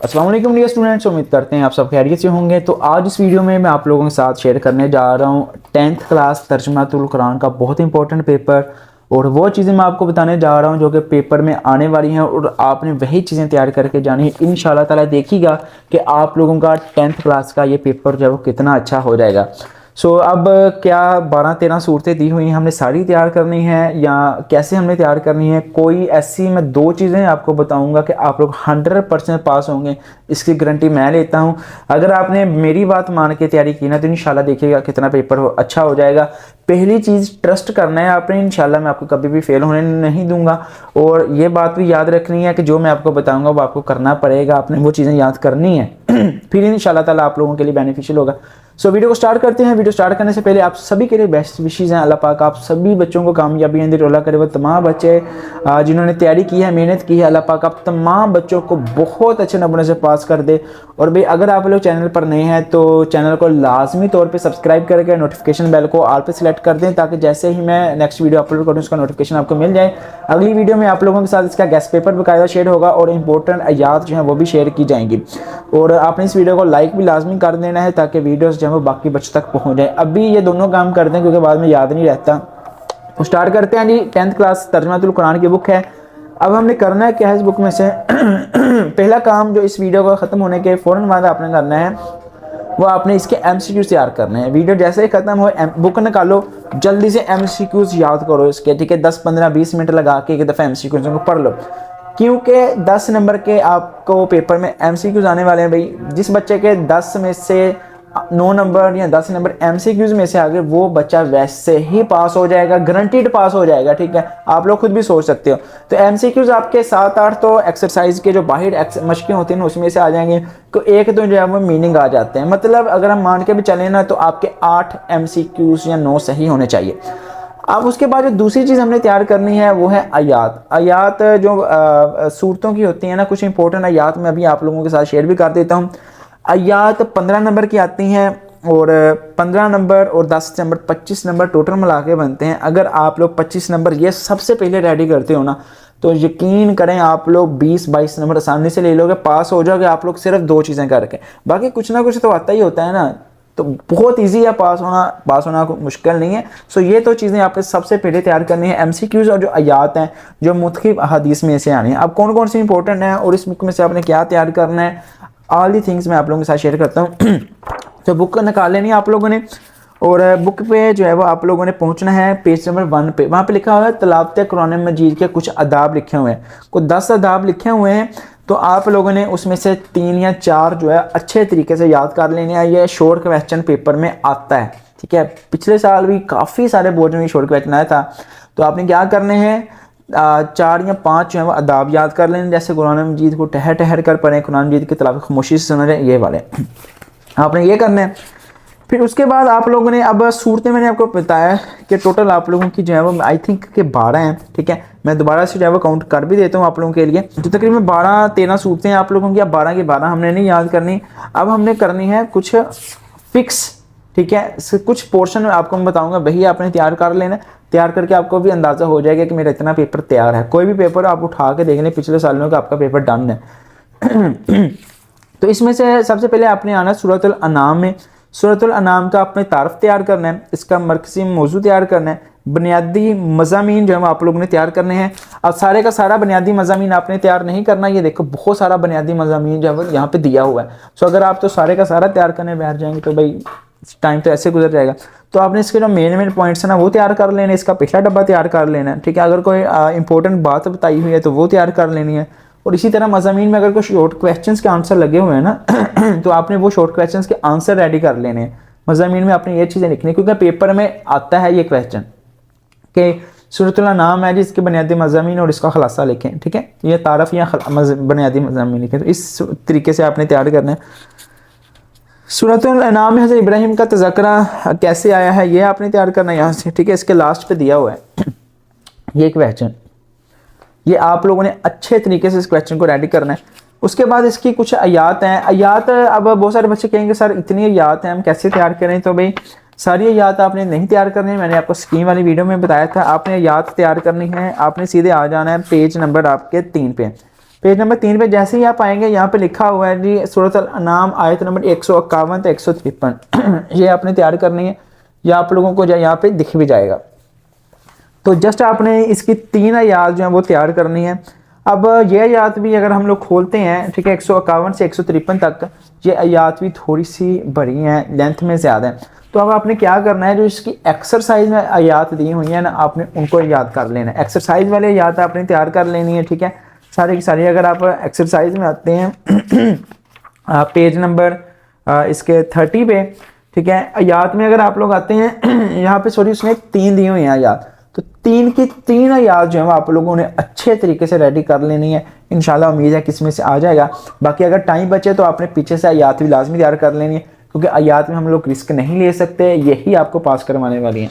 अस्सलाम वालेकुम dear students, उम्मीद करते हैं आप सब खैरियत से होंगे। तो आज इस वीडियो में मैं आप लोगों के साथ शेयर करने जा रहा हूँ 10th क्लास तर्जुमातुल कुरान का बहुत इंपॉर्टेंट पेपर। और वो चीज़ें मैं आपको बताने जा रहा हूँ जो कि पेपर में आने वाली हैं और आपने वही चीज़ें तैयार करके जानी है। इंशाल्लाह ताला देखिएगा कि आप लोगों का 10th क्लास का ये पेपर जो है वो कितना अच्छा हो जाएगा। अब क्या 12-13 सूरतें दी हुई हैं, हमने सारी तैयार करनी है या कैसे हमने तैयार करनी है? कोई ऐसी मैं दो चीज़ें आपको बताऊंगा कि आप लोग 100% पास होंगे, इसकी गारंटी मैं लेता हूं। अगर आपने मेरी बात मान के तैयारी की ना तो इंशाल्लाह देखिएगा कितना पेपर अच्छा हो जाएगा। पहली चीज़ ट्रस्ट करना है आपने, इंशाल्लाह मैं आपको कभी भी फेल होने नहीं दूंगा। और ये बात भी याद रखनी है कि जो मैं आपको बताऊंगा वो आपको करना पड़ेगा, आपने वो चीज़ें याद करनी है फिर इंशाल्लाह ताला आप लोगों के लिए बेनिफिशियल होगा। वीडियो को स्टार्ट करते हैं। वीडियो स्टार्ट करने से पहले आप सभी के लिए बेस्ट विशेज़ हैं। अल्लाह पाक आप सभी बच्चों को कामयाबी अंदर रोला करे। वो तमाम बच्चे जिन्होंने तैयारी की है, मेहनत की है, अल्लाह पाक आप तमाम बच्चों को बहुत अच्छे नंबरों से पास कर दे। और भाई अगर आप लोग चैनल पर नए हैं तो चैनल को लाजमी तौर पर सब्सक्राइब करके नोटिफिकेशन बेल को ऑल पे सिलेक्ट कर दें, ताकि जैसे ही मैं नेक्स्ट वीडियो अपलोड करूँ उसका नोटिफिकेशन आपको मिल जाए। अगली वीडियो में आप लोगों के साथ इसका गेस्ट पेपर बकायदा शेयर होगा और इंपॉर्टेंट आयात जो है वो भी शेयर की जाएंगी। और आपने इस वीडियो को लाइक भी लाजमी कर देना है ताकि वीडियोस जो है वो बाकी बच्चों तक पहुंच जाए। अभी ये दोनों काम कर दें क्योंकि बाद में याद नहीं रहता। तो स्टार्ट करते हैं जी। 10th क्लास तर्जुमातुल कुरान की बुक है। अब हमने करना है क्या है इस बुक में से पहला काम जो इस वीडियो का ख़त्म होने के फ़ौरन बाद आपने करना है वो आपने इसके MCQ तैयार करने हैं। वीडियो जैसे ही ख़त्म हो बुक निकालो, जल्दी से MCQs याद करो इसके, ठीक है। 10-15-20 मिनट लगा के एक दफ़ा MCQs को पढ़ लो, क्योंकि 10 नंबर के आपको पेपर में MCQs आने वाले हैं। भाई जिस बच्चे के 10 में से 9 नंबर या 10 नंबर MCQs में से आ गए वो बच्चा वैसे ही पास हो जाएगा, गारंटीड पास हो जाएगा, ठीक है। आप लोग खुद भी सोच सकते हो। तो MCQs आपके 7-8 तो एक्सरसाइज के जो बाहर मशकें होती हैं उसमें से आ जाएंगे, तो एक तो जो है वो मीनिंग आ जाते हैं। मतलब अगर हम मान के भी चलें ना तो आपके 8 MCQs या 9 सही होने चाहिए। अब उसके बाद जो दूसरी चीज़ हमने तैयार करनी है वो है आयात। आयात जो सूरतों की होती है ना, कुछ इंपॉर्टेंट आयात मैं अभी आप लोगों के साथ शेयर भी कर देता हूँ। आयात 15 नंबर की आती हैं और 15 नंबर और 10 नंबर 25 नंबर टोटल मिला के बनते हैं। अगर आप लोग 25 नंबर ये सबसे पहले रेडी करते हो ना तो यकीन करें आप लोग 20-22 नंबर आसानी से ले लोगे, पास हो जाओगे आप लोग सिर्फ दो चीज़ें करके। बाकी कुछ ना कुछ तो आता ही होता है ना, तो बहुत इजी है पास होना मुश्किल नहीं है। ये तो चीज़ें आपने सबसे पहले तैयार करनी है, MCQs और जो आयात हैं जो मुख्तलिफ अहादीस में से आनी है। अब कौन कौन सी इंपॉर्टेंट है और इस बुक में से आपने क्या तैयार करना है, ऑल दी थिंग्स मैं आप लोगों के साथ शेयर करता हूँ तो बुक निकाल लेनी है आप लोगों ने और बुक पे जो है वो आप लोगों ने पहुंचना है पेज नंबर 1 पे। वहाँ पे लिखा हुआ है तिलावत कुरान मजीद के कुछ अदाब लिखे हुए हैं, कुछ 10 अदाब लिखे हुए हैं। तो आप लोगों ने उसमें से 3 या 4 जो है अच्छे तरीके से याद कर लेने हैं। ये शॉर्ट क्वेश्चन पेपर में आता है, ठीक है। पिछले साल भी काफ़ी सारे बोर्ड में शॉर्ट क्वेश्चन आया था। तो आपने क्या करने हैं, 4 या 5 जो है वो अदाब याद कर लेने, जैसे कुरान मजीद को ठहर ठहर कर पढ़ें, कुरान मजीद की तिलावत खामोशी से सुना जाए, ये वाले आपने ये करना है। फिर उसके बाद आप लोगों ने अब सूरतें मैंने आपको बताया कि टोटल आप लोगों की जो है वो आई थिंक के 12 हैं, ठीक है। मैं दोबारा से जो है वो काउंट कर भी देता हूँ आप लोगों के लिए। तो तकरीबन 12-13 सूरतें हैं आप लोगों की। अब 12 की 12 हमने नहीं याद करनी, अब हमने करनी है कुछ फिक्स, ठीक है। कुछ पोर्शन आपको मैं बताऊँगा वही आपने तैयार कर लेना। तैयार करके आपको भी अंदाज़ा हो जाएगा कि मेरा इतना पेपर तैयार है। कोई भी पेपर आप उठा के देख लें पिछले सालों का, आपका पेपर डन है तो इसमें से सबसे पहले आपने आना सूरतुल अनाम में। सूरतुल अनाम का आपने तारफ़ तैयार करना है, इसका मरकज़ी मौजू तैयार करना है, बुनियादी मज़ामीन जो है आप लोगों ने तैयार करने हैं। अब सारे का सारा बुनियादी मज़ामीन आपने तैयार नहीं करना, ये देखो बहुत सारा बुनियादी मज़ामीन जो है यहाँ पे दिया हुआ है। अगर आप तो सारे का सारा तैयार करने बैठ जाएंगे तो भाई टाइम तो ऐसे गुजर जाएगा। तो आपने इसके जो मेन पॉइंट्स है ना वो तैयार कर लेने, इसका पिछला डब्बा तैयार कर लेना है, ठीक है। अगर कोई इंपॉर्टेंट बात बताई हुई है तो वो तैयार कर लेनी है। और इसी तरह मज़ामीन में अगर कोई शॉर्ट क्वेश्चंस के आंसर लगे हुए हैं ना तो आपने वो शॉर्ट क्वेश्चंस के आंसर रेडी कर लेने हैं। मज़ामीन में आपने ये चीज़ें लिखनी, क्योंकि पेपर में आता है ये क्वेश्चन कि सूरतुल अनाम है जिसके बुनियादी मज़ामीन और इसका खुलासा लिखें, ठीक है। ये तारफ़ या बुनियादी मज़ामीन लिखें। तो इस तरीके से आपने तैयार करना है। सूरतुल अनाम में हज़रत इब्राहीम का तज़किरा कैसे आया है ये आपने तैयार करना है यहाँ से, ठीक है। इसके लास्ट पे दिया हुआ है ये क्वेश्चन, ये आप लोगों ने अच्छे तरीके से इस क्वेश्चन को रेडी करना है। उसके बाद इसकी कुछ आयात हैं। आयात अब बहुत सारे बच्चे कहेंगे सर इतनी आयात हैं हम कैसे तैयार करें, तो भाई सारी आयात आपने नहीं तैयार करनी है। मैंने आपको स्कीम वाली वीडियो में बताया था, आपने आयात तैयार करनी है। आपने सीधे आ जाना है पेज नंबर आपके 3 पे। पेज नंबर 3 पे जैसे ही आप आएंगे यहाँ पे लिखा हुआ है जी सूरत अल अनाम आयत नंबर 151 से 153 ये आपने तैयार करनी है, या आप लोगों को यहाँ पे दिख भी जाएगा। तो जस्ट आपने इसकी 3 आयात जो है वो तैयार करनी है। अब ये आयात भी अगर हम लोग खोलते हैं, ठीक है, 151 से 153 तक, ये आयात भी थोड़ी सी बड़ी हैं, लेंथ में ज़्यादा है। तो अब आपने क्या करना है, जो इसकी एक्सरसाइज में आयात दी हुई है ना, आपने उनको याद कर लेना है। एक्सरसाइज वाले आयात आपने तैयार कर लेनी है, ठीक है, सारी की सारी। अगर आप एक्सरसाइज में आते हैं पेज नंबर इसके 30 पे, ठीक है, आयात में अगर आप लोग आते हैं यहाँ पे, सॉरी उसने 3 दी हुई हैं आयात, तो 3 की 3 आयात जो है वो आप लोगों ने अच्छे तरीके से रेडी कर लेनी है। इंशाल्लाह उम्मीद है किसमें से आ जाएगा। बाकी अगर टाइम बचे तो आपने पीछे से आयात भी लाजमी तैयार कर लेनी है, क्योंकि आयात में हम लोग रिस्क नहीं ले सकते, यही आपको पास करवाने वाली हैं।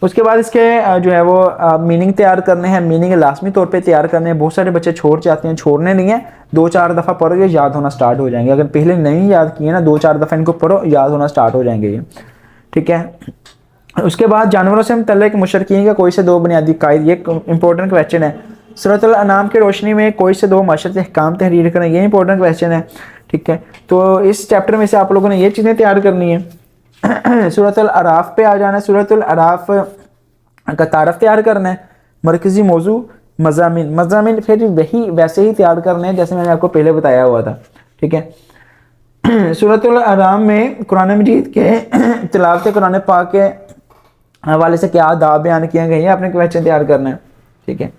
उसके बाद इसके जो है वो मीनिंग तैयार करने हैं, मीनिंग लाजमी तौर पे तैयार करने हैं। बहुत सारे बच्चे छोड़ जाते हैं, छोड़ने नहीं है, 2-4 दफ़ा पढ़ो ये याद होना स्टार्ट हो जाएंगे। अगर पहले नहीं याद किए ना, 2-4 दफ़ा इनको पढ़ो, याद होना स्टार्ट हो जाएंगे ये, ठीक है। उसके बाद जानवरों से मुतल्लिक़ मुशरिकीन का कोई से 2 बुनियादी कायदे, ये इंपॉर्टेंट क्वेश्चन है। सूरत अल अनाम की रोशनी में कोई से 2 माशरती अहकाम तहरीर करें, ये इंपॉर्टेंट क्वेश्चन है, ठीक है। तो इस चैप्टर में से आप लोगों ने ये चीज़ें तैयार करनी है। सूरत अल अराफ पे आ जाना है, सूरत अल अराफ का तारफ़ तैयार करना है, मरकज़ी मौजू मज़ामिन, मज़ामिन फिर वही वैसे ही तैयार करने हैं जैसे मैंने आपको पहले बताया हुआ था, ठीक है। सूरत अल अराम में कुरान मजीद के तिलावत कुरान पाक के हवाले से क्या आदाब बयान किए गए हैं, आपने क्वेश्चन तैयार करना है, ठीक है।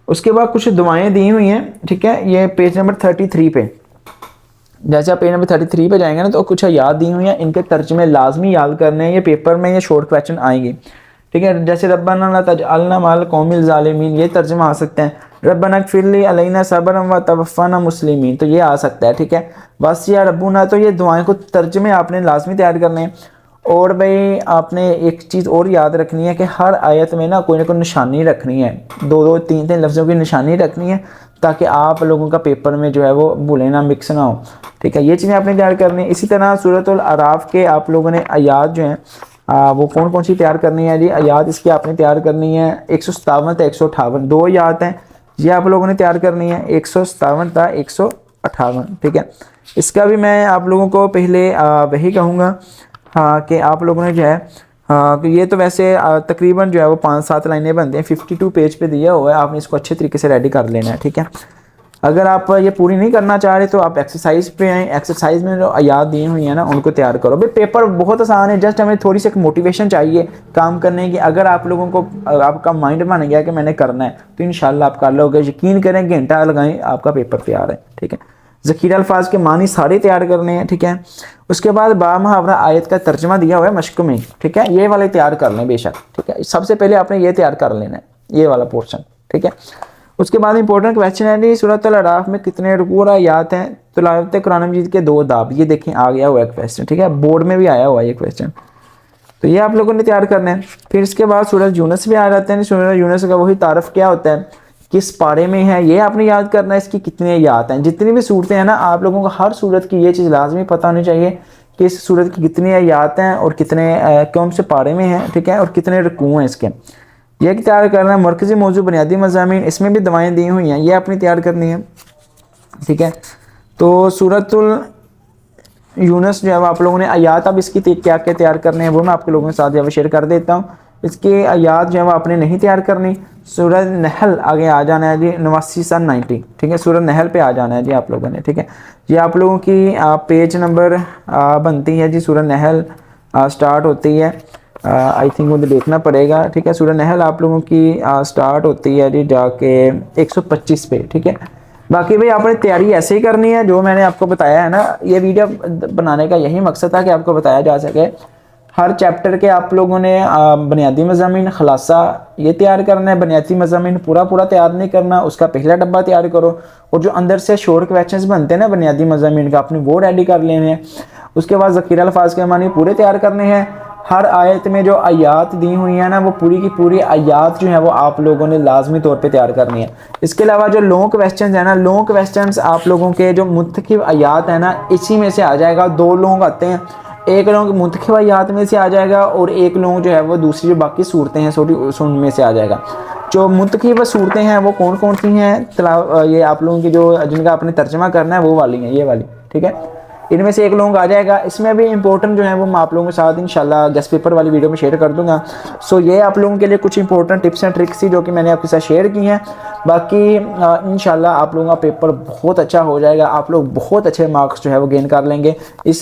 उसके बाद कुछ दुआएं दी हुई हैं, ठीक है, ये पेज नंबर 33 पे, जैसे आप पेज नंबर 33 पे जाएंगे ना, तो कुछ याद दी हुई हैं, इनके तर्जुमे लाजमी याद करने हैं, ये पेपर में ये शॉर्ट क्वेश्चन आएंगे, ठीक है। जैसे रब्बना ला तजअलना माल कौमिल ज़ालिमीन, ये तर्जुमा आ सकते हैं। रब्बना फ़िरली अलैना सब्रन व तवफ़्फ़ना मुस्लिमीन, तो ये आ सकता है, ठीक है। बस या रब्बुना, तो ये दुआएं को तर्जुमे आपने लाजमी तैयार करने हैं। और भाई आपने एक चीज़ और याद रखनी है कि हर आयत में ना कोई निशानी रखनी है, 2-2, 3-3 लफ्ज़ों की निशानी रखनी है, ताकि आप लोगों का पेपर में जो है वो भूले ना, मिक्स ना हो, ठीक है। ये चीज़ें आपने तैयार करनी है। इसी तरह सूरत अल अराफ के आप लोगों ने आयात जो हैं वो कौन कौन सी तैयार करनी है जी, आयात इसकी आपने तैयार करनी है 157 से 158, 2 आयात हैं, ये आप लोगों ने तैयार करनी है 157 था 158, ठीक है। इसका भी मैं आप लोगों को पहले वही कहूँगा कि आप लोगों ने जो है कि ये तो वैसे तकरीबन जो है वो 5-7 लाइनें बनते हैं, 52 पेज पे दिया हुआ है, आपने इसको अच्छे तरीके से रेडी कर लेना है, ठीक है। अगर आप ये पूरी नहीं करना चाह रहे तो आप एक्सरसाइज पे आएँ, एक्सरसाइज में जो आयात दी हुई है ना उनको तैयार करो। भाई पेपर बहुत आसान है, जस्ट हमें थोड़ी सी मोटिवेशन चाहिए काम करने की। अगर आप लोगों को आपका माइंड बन गया कि मैंने करना है, तो इंशाल्लाह आप कर लोगे, यकीन करें, घंटा लगाएं, आपका पेपर तैयार है, ठीक है। ज़ख़ीरा अल्फाज के मानी सारे तैयार करने हैं, ठीक है। उसके बाद बा मुहावरा आयत का तर्जमा दिया हुआ है मश्क में, ठीक है, ये वाले तैयार कर लें बेशक, ठीक है। सबसे पहले आपने ये तैयार कर लेना है, ये वाला पोर्शन, ठीक है। उसके बाद इंपॉर्टेंट क्वेश्चन है जी, सूरत अल अराफ में कितने रुकू और आयात हैं, तिलावत कुरान मजीद के 2 दाब, ये देखें आ गया हुआ है क्वेश्चन, ठीक है, बोर्ड में भी आया हुआ है ये क्वेश्चन, तो ये आप लोगों ने तैयार करना है। फिर इसके बाद सूरत यूनुस भी आ जाते हैं, सूरत यूनुस का वही तारफ़ क्या होता है, किस पारे में है, ये आपने याद करना है। इसकी कितने आयात हैं, जितनी भी सूरतें हैं ना, आप लोगों को हर सूरत की ये चीज़ लाजमी पता होनी चाहिए कि इस सूरत की कितनी आयात हैं और कितने कौन से पारे में हैं, ठीक है, और कितने रुकू हैं इसके, ये तैयार करना है। मरकज़ी मौजू बुनियादी मज़ामीन, इसमें भी दवाएँ दी हुई हैं, ये अपनी तैयार करनी है, ठीक है। तो सूरतुल यूनुस जो है आप लोगों ने आयात, अब इसकी क्या क्या तैयार करने हैं वो मैं आपके लोगों के साथ यहाँ शेयर कर देता हूँ। इसके आयात जो है वो आपने नहीं तैयार करनी। सूरह नहल आगे आ जाना है जी, 89 से 90, ठीक है, सूरह नहल पे आ जाना है जी आप लोगों ने, ठीक है। ये आप लोगों की पेज नंबर बनती है जी, सूरह नहल स्टार्ट होती है, आई थिंक मुझे देखना पड़ेगा, ठीक है। सूरह नहल आप लोगों की स्टार्ट होती है जी जाके 125 पे, ठीक है। बाकी भाई आपने तैयारी ऐसे ही करनी है जो मैंने आपको बताया है ना, ये वीडियो बनाने का यही मकसद था कि आपको बताया जा सके। हर चैप्टर के आप लोगों ने बुनियादी मज़ामीन खलासा ये तैयार करना है, बुनियादी मज़ामीन पूरा तैयार नहीं करना, उसका पहला डब्बा तैयार करो, और जो अंदर से शॉर्ट क्वेश्चंस बनते हैं ना बुनियादी मज़ामीन का, आपने वो रेडी कर लेने हैं। उसके बाद ज़ख़ीरा अल्फाज के मानी पूरे तैयार करने हैं। हर आयत में जो आयात दी हुई है ना, वो पूरी की पूरी आयात जो है वो आप लोगों ने लाजमी तौर पे तैयार करनी है। इसके अलावा जो लॉन्ग क्वेश्चंस है ना, लॉन्ग क्वेश्चंस आप लोगों के जो मुंतखब आयात है ना, इसी में से आ जाएगा। 2 लॉन्ग आते हैं, एक लॉन्ग मुंतखब आयात में से आ जाएगा और एक लॉन्ग जो है वो दूसरी जो बाकी सूरतें हैं छोटी उनमें से आ जाएगा। जो मुंतखब सूरतें हैं वो कौन कौन सी हैं, ये आप लोगों की जो जिनका आपने तर्जमा करना है वो वाली हैं, ये वाली, ठीक है। इनमें से एक लोगों का आ जाएगा। इसमें भी इंपॉर्टेंट जो है वो मैं आप लोगों के साथ इंशाल्लाह गेस्ट पेपर वाली वीडियो में शेयर कर दूंगा। सो ये आप लोगों के लिए कुछ इंपॉर्टेंट टिप्स एंड ट्रिक्स थी जो कि मैंने आपके साथ शेयर की हैं। बाकी इंशाल्लाह आप लोगों का पेपर बहुत अच्छा हो जाएगा, आप लोग बहुत अच्छे मार्क्स जो है वो गेन कर लेंगे। इस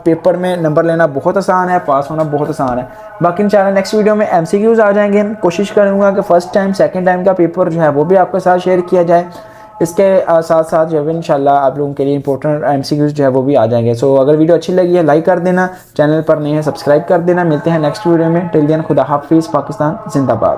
पेपर में नंबर लेना बहुत आसान है, पास होना बहुत आसान है। बाकी इंशाल्लाह नेक्स्ट वीडियो में MCQs आ जाएंगे। कोशिश करूँगा कि फर्स्ट टाइम सेकेंड टाइम का पेपर जो है वो भी आपके साथ शेयर किया जाए। इसके साथ साथ जो है इंशाल्लाह आप लोगों के लिए इंपॉर्टेंट MCQs जो है वो भी आ जाएंगे। सो अगर वीडियो अच्छी लगी है लाइक कर देना, चैनल पर नहीं है सब्सक्राइब कर देना। मिलते हैं नेक्स्ट वीडियो में। टिल देन खुदा हाफिज़, पाकिस्तान जिंदाबाद।